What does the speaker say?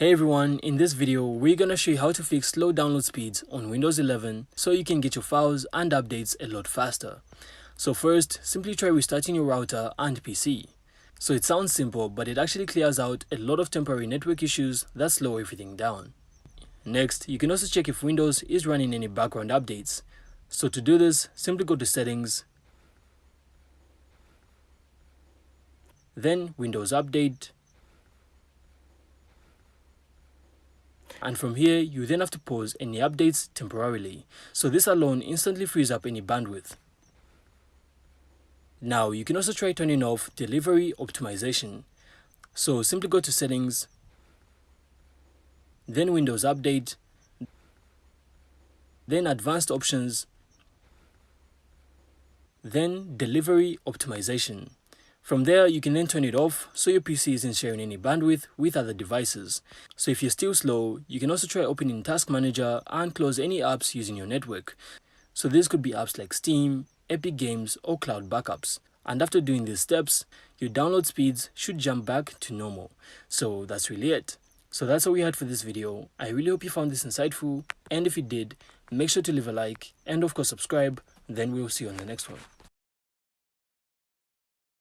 Hey everyone, in this video we're gonna show you how to fix slow download speeds on Windows 11 so you can get your files and updates a lot faster. So first, simply try restarting your router and PC. So it sounds simple, but it actually clears out a lot of temporary network issues that slow everything down. Next, you can also check if Windows is running any background updates. So to do this, simply go to Settings, then Windows Update, and from here you then have to pause any updates temporarily, so this alone instantly frees up any bandwidth. Now you can also try turning off delivery optimization. So simply go to Settings, then Windows Update, then Advanced Options, then Delivery Optimization. From there, you can then turn it off so your PC isn't sharing any bandwidth with other devices. So if you're still slow, you can also try opening Task Manager and close any apps using your network. So this could be apps like Steam, Epic Games, or Cloud Backups. And after doing these steps, your download speeds should jump back to normal. So that's really it. So that's all we had for this video. I really hope you found this insightful, and if you did, make sure to leave a like and of course subscribe. Then we'll see you on the next one.